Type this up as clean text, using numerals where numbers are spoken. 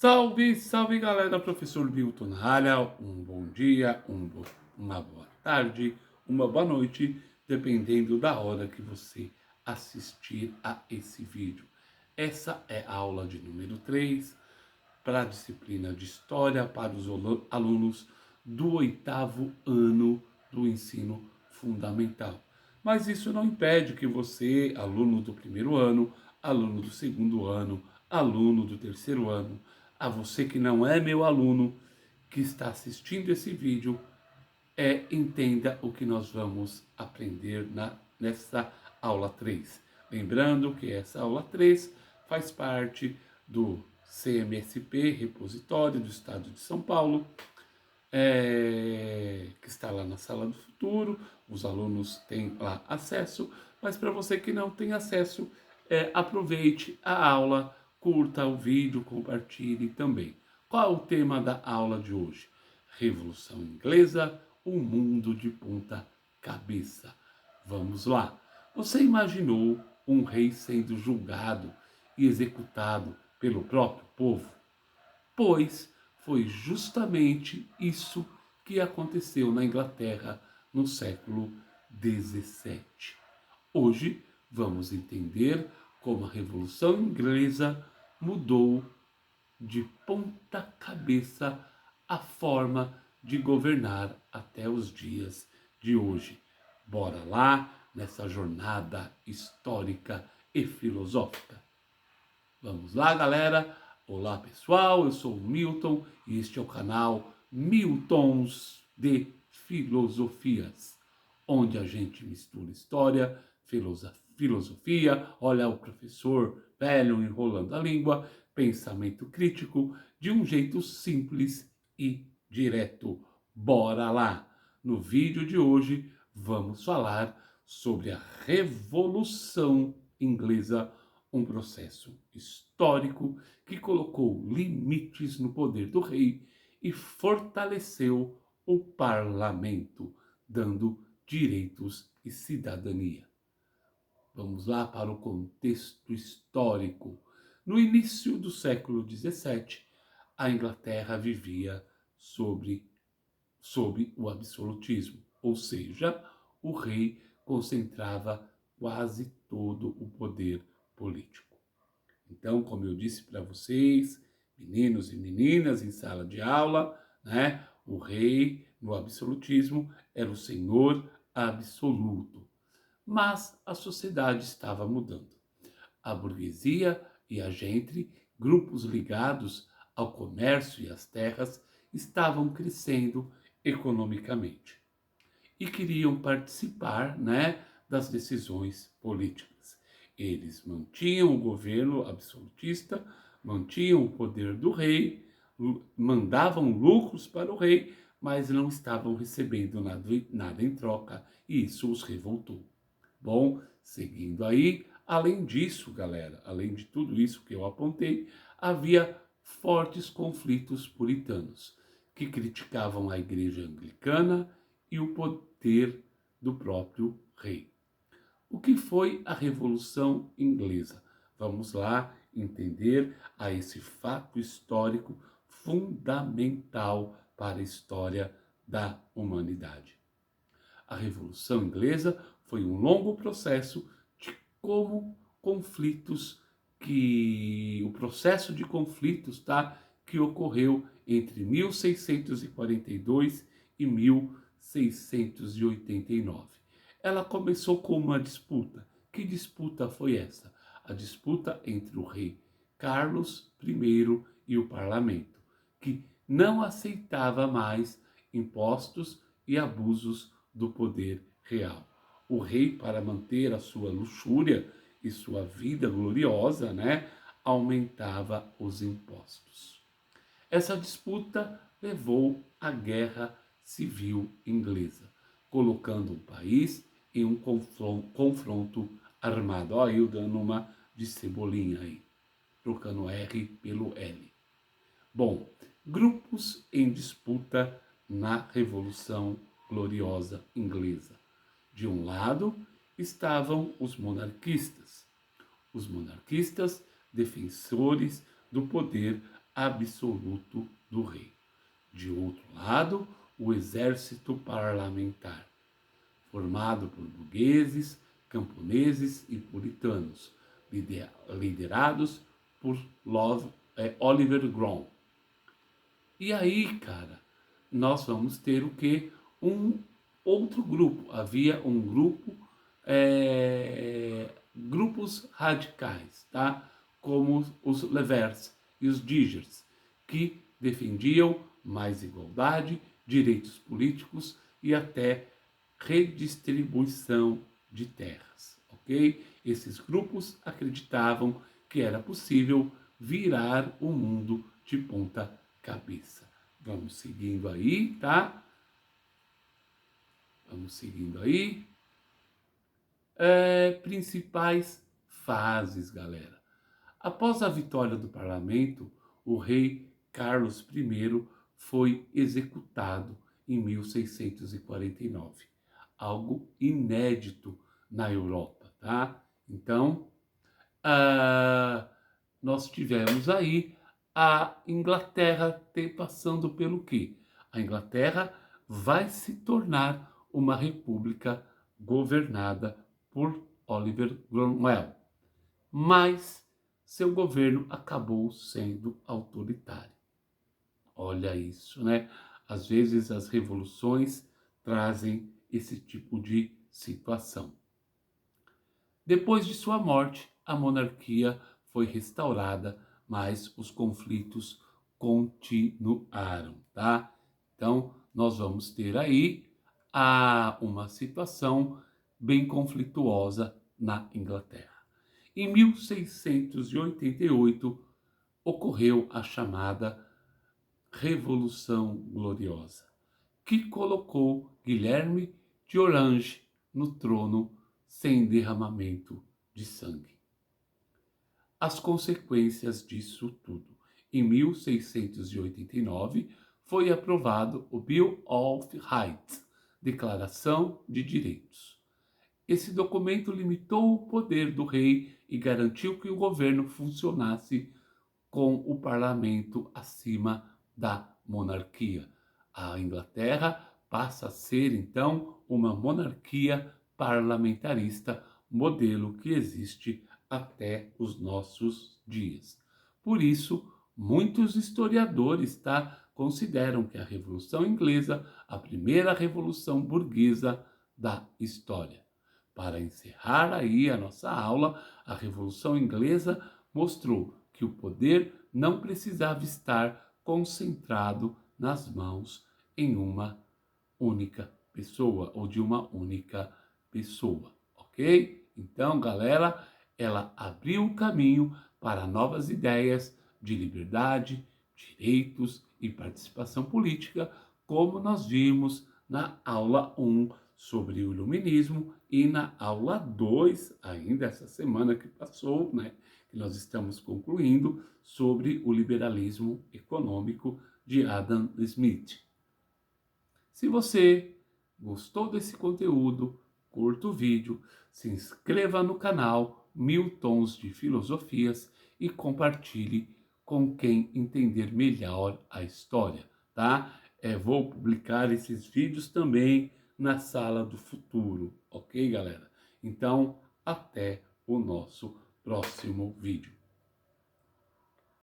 Salve, salve galera, professor Milton na área, um bom dia, uma boa tarde, uma boa noite, dependendo da hora que você assistir a esse vídeo. Essa é a aula de número 3 para a disciplina de História para os alunos do oitavo ano do ensino fundamental. Mas isso não impede que você, aluno do primeiro ano, aluno do segundo ano, aluno do terceiro ano, a você que não é meu aluno, que está assistindo esse vídeo, entenda o que nós vamos aprender nessa aula 3. Lembrando que essa aula 3 faz parte do CMSP, Repositório do Estado de São Paulo, que está lá na Sala do Futuro, os alunos têm lá acesso, mas para você que não tem acesso, aproveite a aula, curta o vídeo, compartilhe também. Qual é o tema da aula de hoje? Revolução Inglesa, o mundo de ponta cabeça. Vamos lá. Você imaginou um rei sendo julgado e executado pelo próprio povo? Pois foi justamente isso que aconteceu na Inglaterra no século XVII. Hoje vamos entender como a Revolução Inglesa mudou de ponta cabeça a forma de governar até os dias de hoje. Bora lá nessa jornada histórica e filosófica. Vamos lá, galera. Olá, pessoal. Eu sou o Milton e este é o canal Miltons de Filosofias, onde a gente mistura história, filosofia, olha o professor velho enrolando a língua, pensamento crítico, de um jeito simples e direto. Bora lá! No vídeo de hoje vamos falar sobre a Revolução Inglesa, um processo histórico que colocou limites no poder do rei e fortaleceu o parlamento, dando direitos e cidadania. Vamos lá para o contexto histórico. No início do século XVII, a Inglaterra vivia sob o absolutismo, ou seja, o rei concentrava quase todo o poder político. Então, como eu disse para vocês, meninos e meninas em sala de aula, né, o rei no absolutismo era o senhor absoluto. Mas a sociedade estava mudando. A burguesia e a gente, grupos ligados ao comércio e às terras, estavam crescendo economicamente e queriam participar, né, das decisões políticas. Eles mantinham o governo absolutista, mantinham o poder do rei, mandavam lucros para o rei, mas não estavam recebendo nada em troca, e isso os revoltou. Bom, seguindo aí, além disso, galera, além de tudo isso que eu apontei, havia fortes conflitos puritanos que criticavam a igreja anglicana e o poder do próprio rei. O que foi a Revolução Inglesa? Vamos lá entender a esse fato histórico fundamental para a história da humanidade. A Revolução Inglesa foi um longo processo de como conflitos o processo de conflitos, tá, que ocorreu entre 1642 e 1689. Ela começou com uma disputa. Que disputa foi essa? A disputa entre o rei Carlos I e o parlamento, que não aceitava mais impostos e abusos do poder real. O rei, para manter a sua luxúria e sua vida gloriosa, né, aumentava os impostos. Essa disputa levou à Guerra Civil Inglesa, colocando o país em um confronto armado. Olha eu dando uma de cebolinha aí, trocando R pelo L. Bom, grupos em disputa na Revolução Gloriosa Inglesa. De um lado estavam os monarquistas defensores do poder absoluto do rei. De outro lado, o exército parlamentar, formado por burgueses, camponeses e puritanos, liderados por Oliver Cromwell. E aí, cara, nós vamos ter o quê? Um outro grupo. Havia um grupo, grupos radicais, tá? Como os Levers e os Digers, que defendiam mais igualdade, direitos políticos e até redistribuição de terras, ok? Esses grupos acreditavam que era possível virar o mundo de ponta cabeça. Vamos seguindo aí, tá? Vamos seguindo aí. Principais fases, galera. Após a vitória do parlamento, o rei Carlos I foi executado em 1649. Algo inédito na Europa, tá? Então, nós tivemos aí a Inglaterra passando pelo quê? A Inglaterra vai se tornar uma república governada por Oliver Cromwell, mas seu governo acabou sendo autoritário. Olha isso, né? Às vezes as revoluções trazem esse tipo de situação. Depois de sua morte, a monarquia foi restaurada, mas os conflitos continuaram, tá? Então, nós vamos ter aí uma situação bem conflituosa na Inglaterra. Em 1688, ocorreu a chamada Revolução Gloriosa, que colocou Guilherme de Orange no trono sem derramamento de sangue. As consequências disso tudo. Em 1689, foi aprovado o Bill of Rights, Declaração de Direitos. Esse documento limitou o poder do rei e garantiu que o governo funcionasse com o parlamento acima da monarquia. A Inglaterra passa a ser, então, uma monarquia parlamentarista, modelo que existe até os nossos dias. Por isso, muitos historiadores consideram que a Revolução Inglesa, a primeira revolução burguesa da história. Para encerrar aí a nossa aula, a Revolução Inglesa mostrou que o poder não precisava estar concentrado nas mãos em uma única pessoa ou de uma única pessoa, ok? Então, galera, ela abriu o caminho para novas ideias de liberdade, direitos e participação política, como nós vimos na aula 1 sobre o iluminismo e na aula 2, ainda essa semana que passou, né, que nós estamos concluindo, sobre o liberalismo econômico de Adam Smith. Se você gostou desse conteúdo, curta o vídeo, se inscreva no canal 1000 Tons de Filosofias e compartilhe com quem entender melhor a história, tá? Vou publicar esses vídeos também na Sala do Futuro, ok, galera? Então, até o nosso próximo vídeo.